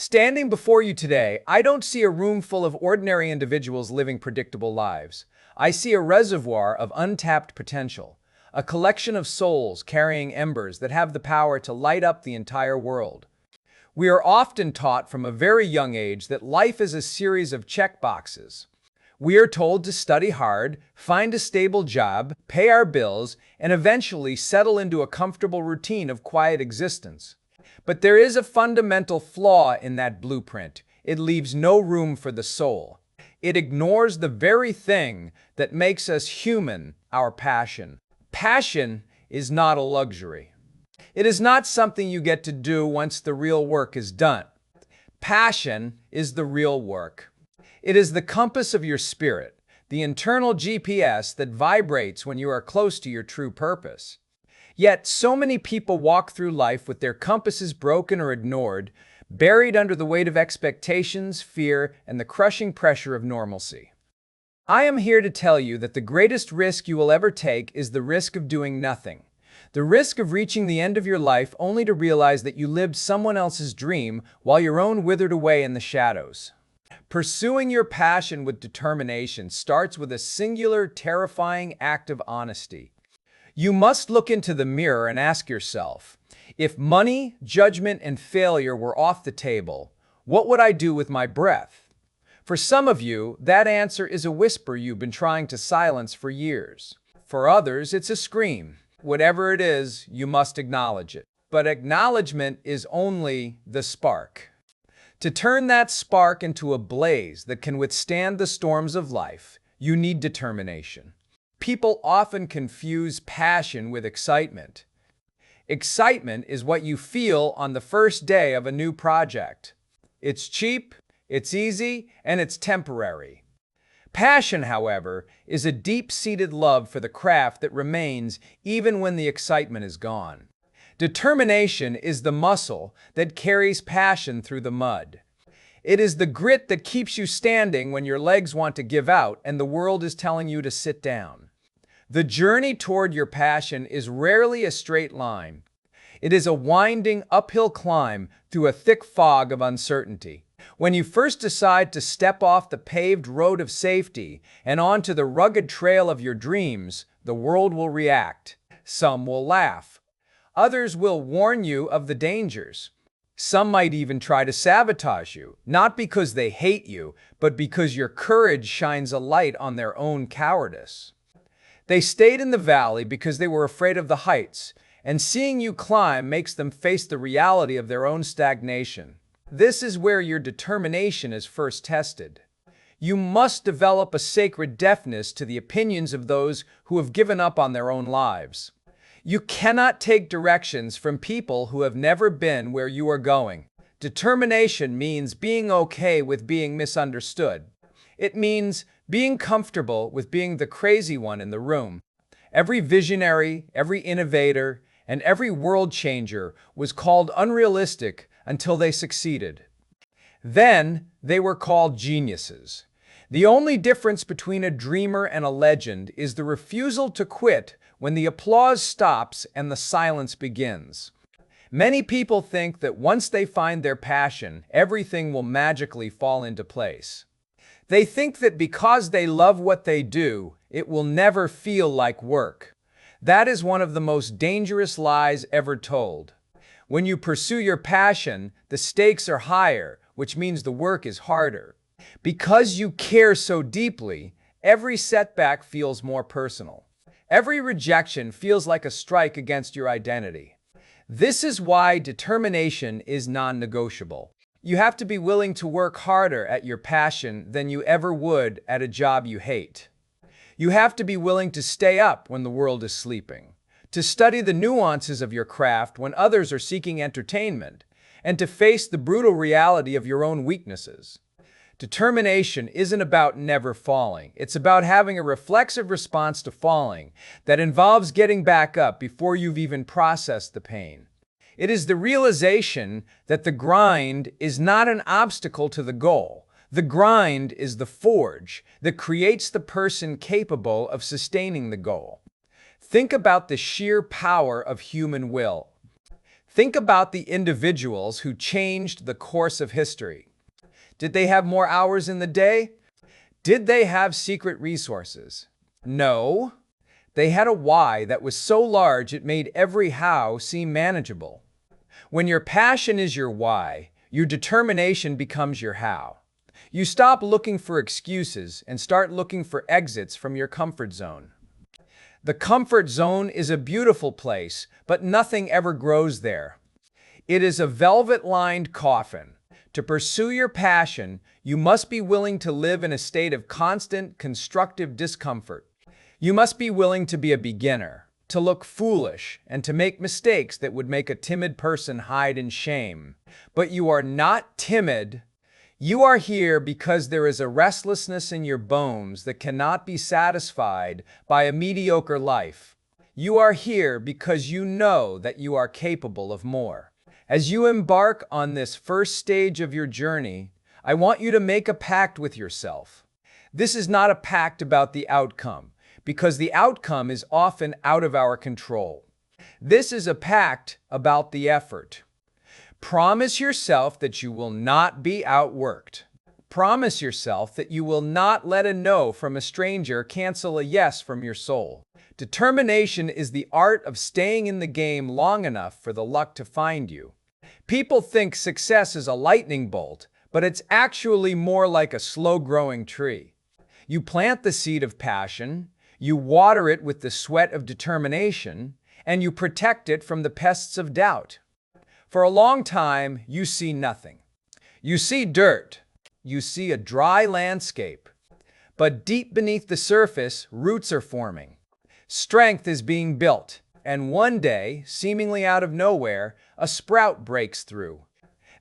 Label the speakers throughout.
Speaker 1: Standing before you today, I don't see a room full of ordinary individuals living predictable lives. I see a reservoir of untapped potential, a collection of souls carrying embers that have the power to light up the entire world. We are often taught from a very young age that life is a series of checkboxes. We are told to study hard, find a stable job, pay our bills, and eventually settle into a comfortable routine of quiet existence. But there is a fundamental flaw in that blueprint. It leaves no room for the soul. It ignores the very thing that makes us human, our passion. Passion is not a luxury. It is not something you get to do once the real work is done. Passion is the real work. It is the compass of your spirit, the internal GPS that vibrates when you are close to your true purpose. Yet, so many people walk through life with their compasses broken or ignored, buried under the weight of expectations, fear, and the crushing pressure of normalcy. I am here to tell you that the greatest risk you will ever take is the risk of doing nothing. The risk of reaching the end of your life only to realize that you lived someone else's dream while your own withered away in the shadows. Pursuing your passion with determination starts with a singular, terrifying act of honesty. You must look into the mirror and ask yourself, if money, judgment, and failure were off the table, what would I do with my breath? For some of you, that answer is a whisper you've been trying to silence for years. For others, it's a scream. Whatever it is, you must acknowledge it. But acknowledgement is only the spark. To turn that spark into a blaze that can withstand the storms of life, you need determination. People often confuse passion with excitement. Excitement is what you feel on the first day of a new project. It's cheap, it's easy, and it's temporary. Passion, however, is a deep-seated love for the craft that remains even when the excitement is gone. Determination is the muscle that carries passion through the mud. It is the grit that keeps you standing when your legs want to give out and the world is telling you to sit down. The journey toward your passion is rarely a straight line. It is a winding uphill climb through a thick fog of uncertainty. When you first decide to step off the paved road of safety and onto the rugged trail of your dreams, the world will react. Some will laugh. Others will warn you of the dangers. Some might even try to sabotage you, not because they hate you, but because your courage shines a light on their own cowardice. They stayed in the valley because they were afraid of the heights, and seeing you climb makes them face the reality of their own stagnation. This is where your determination is first tested. You must develop a sacred deafness to the opinions of those who have given up on their own lives. You cannot take directions from people who have never been where you are going. Determination means being okay with being misunderstood. It means being comfortable with being the crazy one in the room. Every visionary, every innovator, and every world changer was called unrealistic until they succeeded. Then they were called geniuses. The only difference between a dreamer and a legend is the refusal to quit when the applause stops and the silence begins. Many people think that once they find their passion, everything will magically fall into place. They think that because they love what they do, it will never feel like work. That is one of the most dangerous lies ever told. When you pursue your passion, the stakes are higher, which means the work is harder. Because you care so deeply, every setback feels more personal. Every rejection feels like a strike against your identity. This is why determination is non-negotiable. You have to be willing to work harder at your passion than you ever would at a job you hate. You have to be willing to stay up when the world is sleeping, to study the nuances of your craft when others are seeking entertainment, and to face the brutal reality of your own weaknesses. Determination isn't about never falling. It's about having a reflexive response to falling that involves getting back up before you've even processed the pain. It is the realization that the grind is not an obstacle to the goal. The grind is the forge that creates the person capable of sustaining the goal. Think about the sheer power of human will. Think about the individuals who changed the course of history. Did they have more hours in the day? Did they have secret resources? No. They had a why that was so large it made every how seem manageable. When your passion is your why, your determination becomes your how. You stop looking for excuses and start looking for exits from your comfort zone. The comfort zone is a beautiful place, but nothing ever grows there. It is a velvet-lined coffin. To pursue your passion, you must be willing to live in a state of constant, constructive discomfort. You must be willing to be a beginner, to look foolish, and to make mistakes that would make a timid person hide in shame. But you are not timid. You are here because there is a restlessness in your bones that cannot be satisfied by a mediocre life. You are here because you know that you are capable of more. As you embark on this first stage of your journey, I want you to make a pact with yourself. This is not a pact about the outcome, because the outcome is often out of our control. This is a pact about the effort. Promise yourself that you will not be outworked. Promise yourself that you will not let a no from a stranger cancel a yes from your soul. Determination is the art of staying in the game long enough for the luck to find you. People think success is a lightning bolt, but it's actually more like a slow-growing tree. You plant the seed of passion, you water it with the sweat of determination, and you protect it from the pests of doubt. For a long time, you see nothing. You see dirt. You see a dry landscape. But deep beneath the surface, roots are forming. Strength is being built. And one day, seemingly out of nowhere, a sprout breaks through.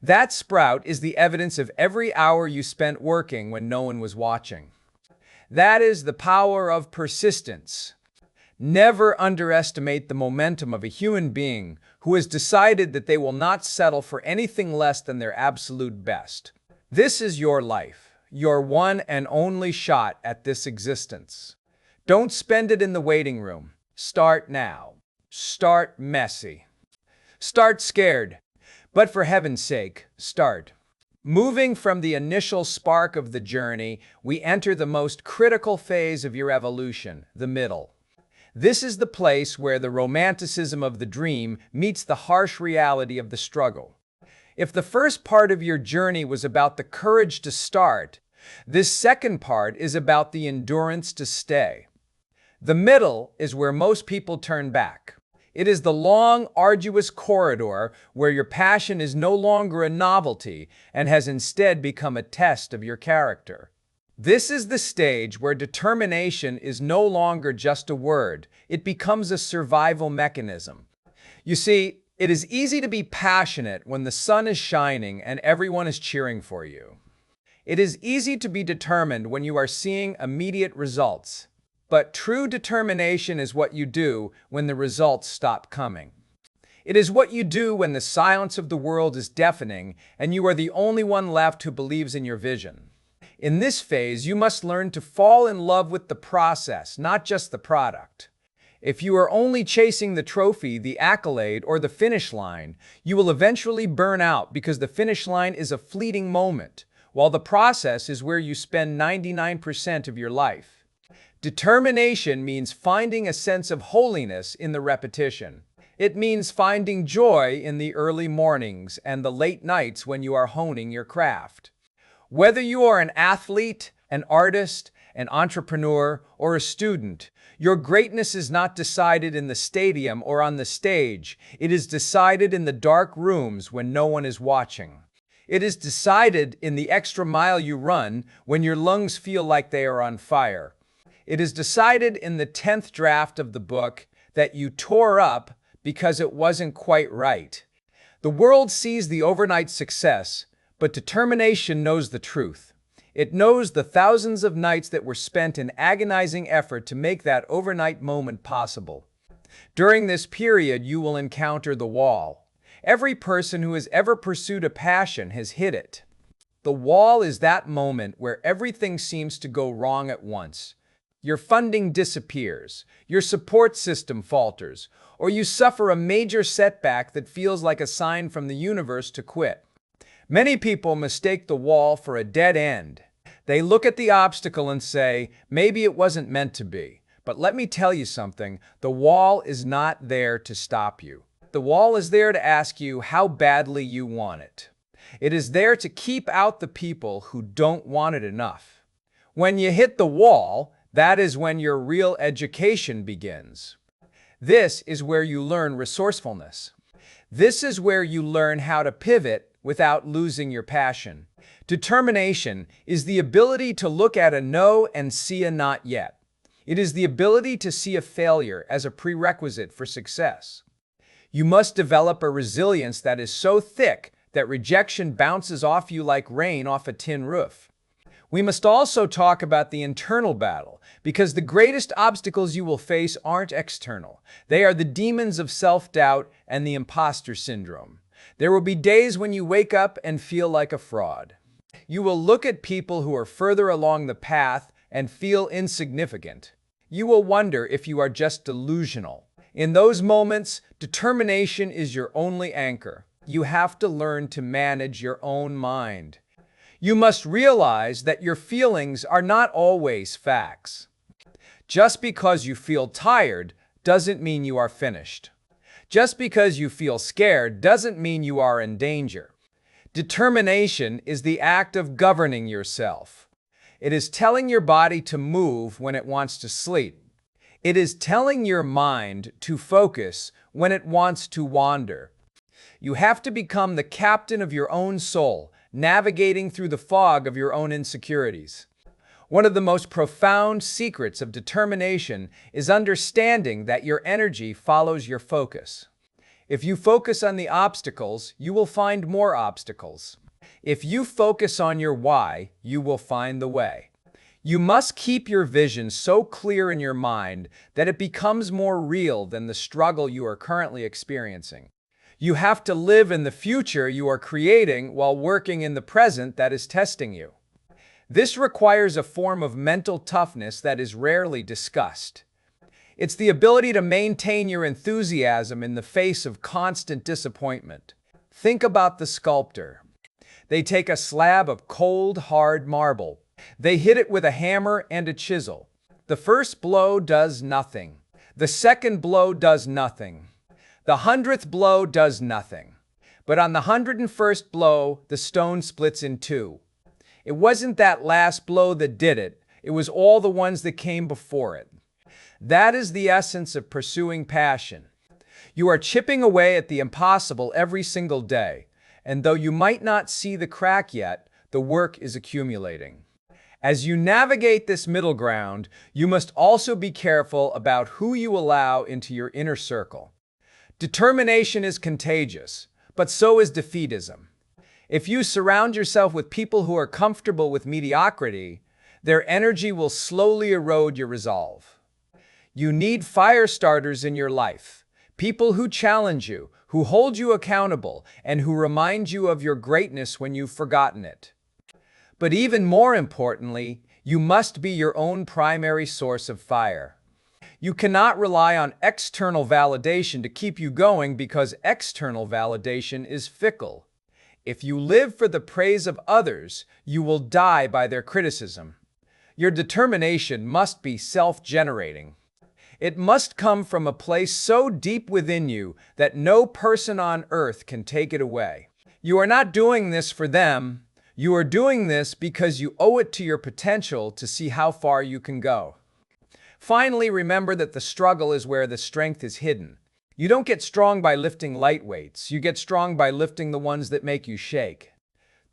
Speaker 1: That sprout is the evidence of every hour you spent working when no one was watching. That is the power of persistence. Never underestimate the momentum of a human being who has decided that they will not settle for anything less than their absolute best. This is your life, your one and only shot at this existence. Don't spend it in the waiting room. Start now. Start messy. Start scared. But for heaven's sake, start. Moving from the initial spark of the journey, we enter the most critical phase of your evolution, the middle. This is the place where the romanticism of the dream meets the harsh reality of the struggle. If the first part of your journey was about the courage to start, this second part is about the endurance to stay. The middle is where most people turn back. It is the long, arduous corridor where your passion is no longer a novelty and has instead become a test of your character. This is the stage where determination is no longer just a word. It becomes a survival mechanism. You see, it is easy to be passionate when the sun is shining and everyone is cheering for you. It is easy to be determined when you are seeing immediate results. But true determination is what you do when the results stop coming. It is what you do when the silence of the world is deafening and you are the only one left who believes in your vision. In this phase, you must learn to fall in love with the process, not just the product. If you are only chasing the trophy, the accolade, or the finish line, you will eventually burn out because the finish line is a fleeting moment, while the process is where you spend 99% of your life. Determination means finding a sense of holiness in the repetition. It means finding joy in the early mornings and the late nights when you are honing your craft. Whether you are an athlete, an artist, an entrepreneur, or a student, your greatness is not decided in the stadium or on the stage. It is decided in the dark rooms when no one is watching. It is decided in the extra mile you run when your lungs feel like they are on fire. It is decided in the 10th draft of the book that you tore up because it wasn't quite right. The world sees the overnight success, but determination knows the truth. It knows the thousands of nights that were spent in agonizing effort to make that overnight moment possible. During this period, you will encounter the wall. Every person who has ever pursued a passion has hit it. The wall is that moment where everything seems to go wrong at once. Your funding disappears, your support system falters, or you suffer a major setback that feels like a sign from the universe to quit. Many people mistake the wall for a dead end. They look at the obstacle and say, maybe it wasn't meant to be. But let me tell you something, the wall is not there to stop you. The wall is there to ask you how badly you want it. It is there to keep out the people who don't want it enough. When you hit the wall, that is when your real education begins. This is where you learn resourcefulness. This is where you learn how to pivot without losing your passion. Determination is the ability to look at a no and see a not yet. It is the ability to see a failure as a prerequisite for success. You must develop a resilience that is so thick that rejection bounces off you like rain off a tin roof. We must also talk about the internal battle, because the greatest obstacles you will face aren't external. They are the demons of self-doubt and the imposter syndrome. There will be days when you wake up and feel like a fraud. You will look at people who are further along the path and feel insignificant. You will wonder if you are just delusional. In those moments, determination is your only anchor. You have to learn to manage your own mind. You must realize that your feelings are not always facts. Just because you feel tired doesn't mean you are finished. Just because you feel scared doesn't mean you are in danger. Determination is the act of governing yourself. It is telling your body to move when it wants to sleep. It is telling your mind to focus when it wants to wander. You have to become the captain of your own soul, navigating through the fog of your own insecurities. One of the most profound secrets of determination is understanding that your energy follows your focus. If you focus on the obstacles, you will find more obstacles. If you focus on your why, you will find the way. You must keep your vision so clear in your mind that it becomes more real than the struggle you are currently experiencing. You have to live in the future you are creating while working in the present that is testing you. This requires a form of mental toughness that is rarely discussed. It's the ability to maintain your enthusiasm in the face of constant disappointment. Think about the sculptor. They take a slab of cold, hard marble. They hit it with a hammer and a chisel. The first blow does nothing. The second blow does nothing. The 100th blow does nothing. But on the 101st blow, the stone splits in two. It wasn't that last blow that did it. It was all the ones that came before it. That is the essence of pursuing passion. You are chipping away at the impossible every single day, and though you might not see the crack yet, the work is accumulating. As you navigate this middle ground, you must also be careful about who you allow into your inner circle. Determination is contagious, but so is defeatism. If you surround yourself with people who are comfortable with mediocrity, their energy will slowly erode your resolve. You need fire starters in your life, people who challenge you, who hold you accountable, and who remind you of your greatness when you've forgotten it. But even more importantly, you must be your own primary source of fire. You cannot rely on external validation to keep you going because external validation is fickle. If you live for the praise of others, you will die by their criticism. Your determination must be self-generating. It must come from a place so deep within you that no person on earth can take it away. You are not doing this for them. You are doing this because you owe it to your potential to see how far you can go. Finally, remember that the struggle is where the strength is hidden. You don't get strong by lifting light weights. You get strong by lifting the ones that make you shake.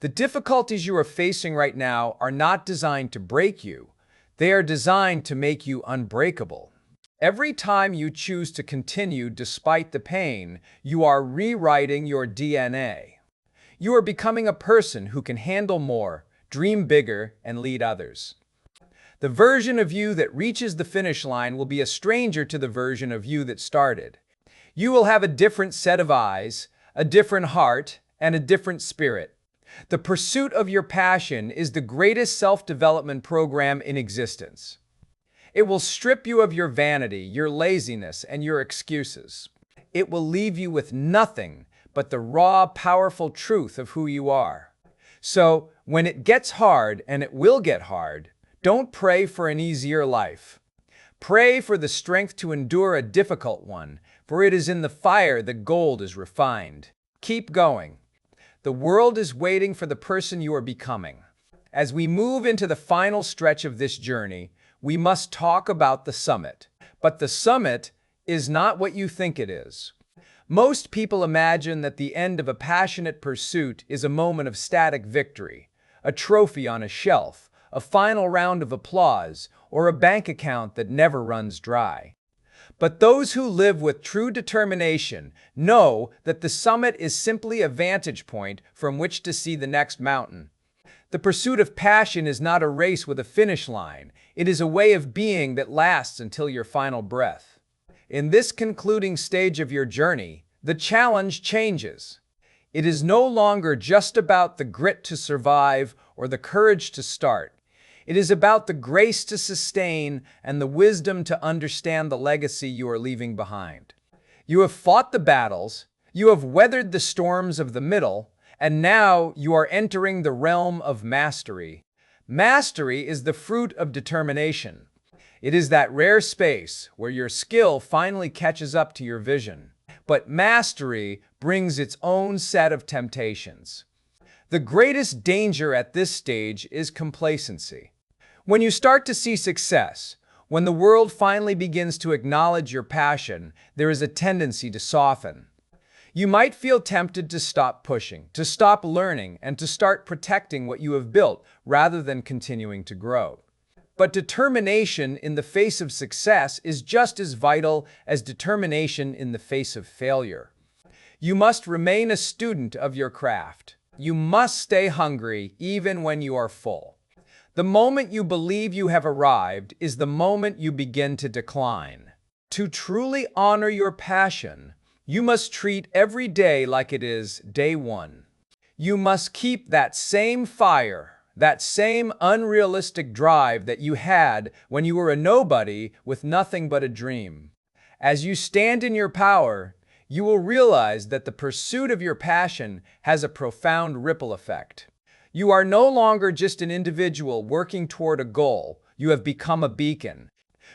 Speaker 1: The difficulties you are facing right now are not designed to break you. They are designed to make you unbreakable. Every time you choose to continue despite the pain, you are rewriting your DNA. You are becoming a person who can handle more, dream bigger, and lead others. The version of you that reaches the finish line will be a stranger to the version of you that started. You will have a different set of eyes, a different heart, and a different spirit. The pursuit of your passion is the greatest self-development program in existence. It will strip you of your vanity, your laziness, and your excuses. It will leave you with nothing but the raw, powerful truth of who you are. So, when it gets hard, and it will get hard, don't pray for an easier life. Pray for the strength to endure a difficult one, for it is in the fire that gold is refined. Keep going. The world is waiting for the person you are becoming. As we move into the final stretch of this journey, we must talk about the summit. But the summit is not what you think it is. Most people imagine that the end of a passionate pursuit is a moment of static victory, a trophy on a shelf, a final round of applause, or a bank account that never runs dry. But those who live with true determination know that the summit is simply a vantage point from which to see the next mountain. The pursuit of passion is not a race with a finish line. It is a way of being that lasts until your final breath. In this concluding stage of your journey, the challenge changes. It is no longer just about the grit to survive or the courage to start. It is about the grace to sustain and the wisdom to understand the legacy you are leaving behind. You have fought the battles, you have weathered the storms of the middle, and now you are entering the realm of mastery. Mastery is the fruit of determination. It is that rare space where your skill finally catches up to your vision. But mastery brings its own set of temptations. The greatest danger at this stage is complacency. When you start to see success, when the world finally begins to acknowledge your passion, there is a tendency to soften. You might feel tempted to stop pushing, to stop learning, and to start protecting what you have built rather than continuing to grow. But determination in the face of success is just as vital as determination in the face of failure. You must remain a student of your craft. You must stay hungry even when you are full. The moment you believe you have arrived is the moment you begin to decline. To truly honor your passion, you must treat every day like it is day one. You must keep that same fire, that same unrealistic drive that you had when you were a nobody with nothing but a dream. As you stand in your power, you will realize that the pursuit of your passion has a profound ripple effect. You are no longer just an individual working toward a goal. You have become a beacon.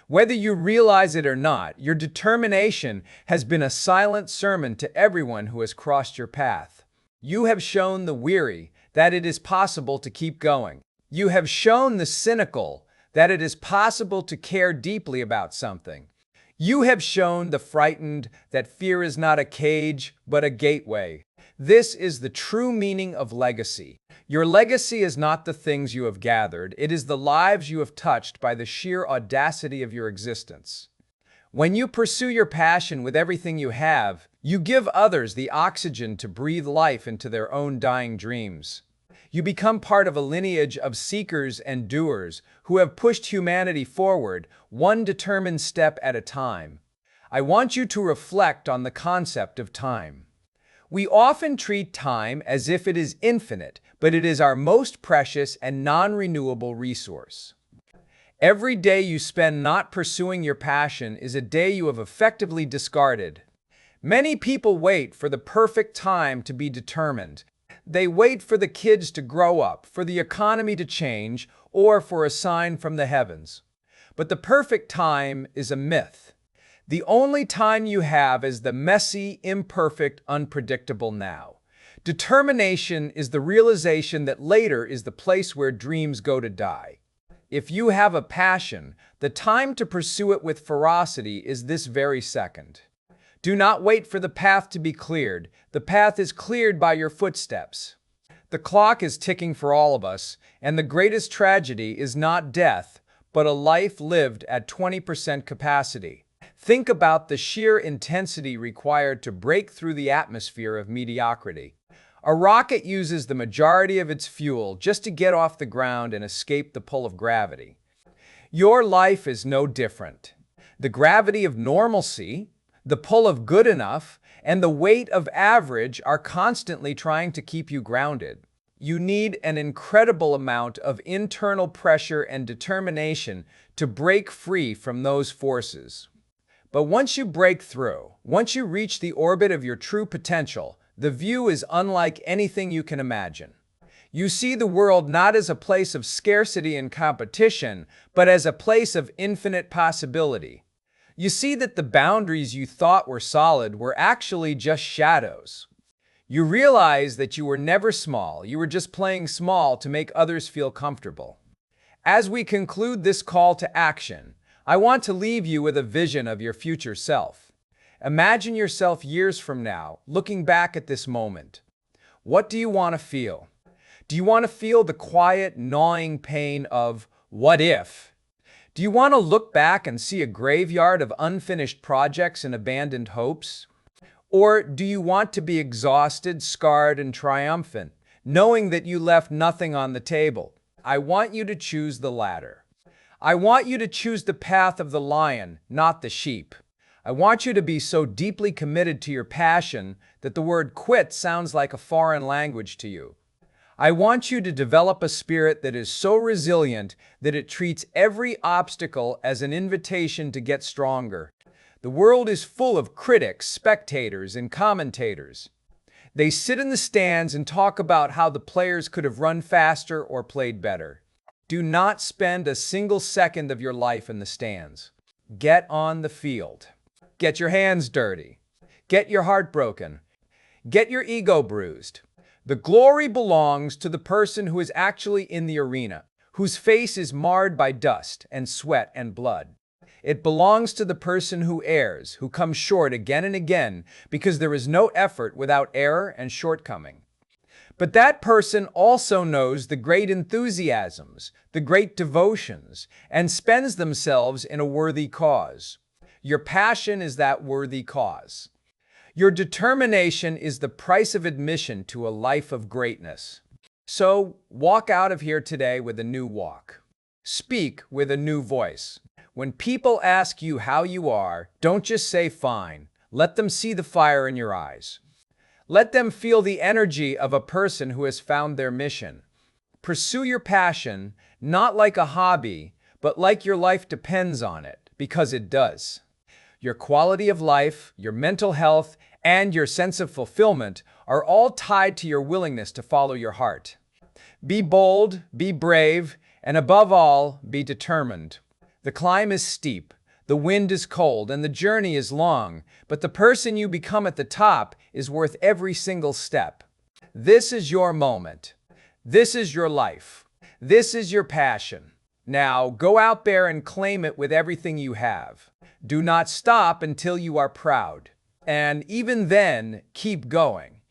Speaker 1: Whether you realize it or not, your determination has been a silent sermon to everyone who has crossed your path. You have shown the weary that it is possible to keep going. You have shown the cynical that it is possible to care deeply about something. You have shown the frightened that fear is not a cage, but a gateway. This is the true meaning of legacy. Your legacy is not the things you have gathered, it is the lives you have touched by the sheer audacity of your existence. When you pursue your passion with everything you have, you give others the oxygen to breathe life into their own dying dreams. You become part of a lineage of seekers and doers who have pushed humanity forward, one determined step at a time. I want you to reflect on the concept of time. We often treat time as if it is infinite, but it is our most precious and non-renewable resource. Every day you spend not pursuing your passion is a day you have effectively discarded. Many people wait for the perfect time to be determined. They wait for the kids to grow up, for the economy to change, or for a sign from the heavens. But the perfect time is a myth. The only time you have is the messy, imperfect, unpredictable now. Determination is the realization that later is the place where dreams go to die. If you have a passion, the time to pursue it with ferocity is this very second. Do not wait for the path to be cleared. The path is cleared by your footsteps. The clock is ticking for all of us, and the greatest tragedy is not death, but a life lived at 20% capacity. Think about the sheer intensity required to break through the atmosphere of mediocrity. A rocket uses the majority of its fuel just to get off the ground and escape the pull of gravity. Your life is no different. The gravity of normalcy, the pull of good enough, and the weight of average are constantly trying to keep you grounded. You need an incredible amount of internal pressure and determination to break free from those forces. But once you break through, once you reach the orbit of your true potential, the view is unlike anything you can imagine. You see the world not as a place of scarcity and competition, but as a place of infinite possibility. You see that the boundaries you thought were solid were actually just shadows. You realize that you were never small, you were just playing small to make others feel comfortable. As we conclude this call to action, I want to leave you with a vision of your future self. Imagine yourself years from now, looking back at this moment. What do you want to feel? Do you want to feel the quiet, gnawing pain of what if? Do you want to look back and see a graveyard of unfinished projects and abandoned hopes? Or do you want to be exhausted, scarred, and triumphant, knowing that you left nothing on the table? I want you to choose the latter. I want you to choose the path of the lion, not the sheep. I want you to be so deeply committed to your passion that the word quit sounds like a foreign language to you. I want you to develop a spirit that is so resilient that it treats every obstacle as an invitation to get stronger. The world is full of critics, spectators, and commentators. They sit in the stands and talk about how the players could have run faster or played better. Do not spend a single second of your life in the stands. Get on the field. Get your hands dirty. Get your heart broken. Get your ego bruised. The glory belongs to the person who is actually in the arena, whose face is marred by dust and sweat and blood. It belongs to the person who errs, who comes short again and again, because there is no effort without error and shortcoming. But that person also knows the great enthusiasms, the great devotions, and spends themselves in a worthy cause. Your passion is that worthy cause. Your determination is the price of admission to a life of greatness. So, walk out of here today with a new walk. Speak with a new voice. When people ask you how you are, don't just say fine. Let them see the fire in your eyes. Let them feel the energy of a person who has found their mission. Pursue your passion, not like a hobby, but like your life depends on it, because it does. Your quality of life, your mental health, and your sense of fulfillment are all tied to your willingness to follow your heart. Be bold, be brave, and above all, be determined. The climb is steep, the wind is cold, and the journey is long, but the person you become at the top is worth every single step. This is your moment. This is your life. This is your passion. Now, go out there and claim it with everything you have. Do not stop until you are proud. And even then, keep going.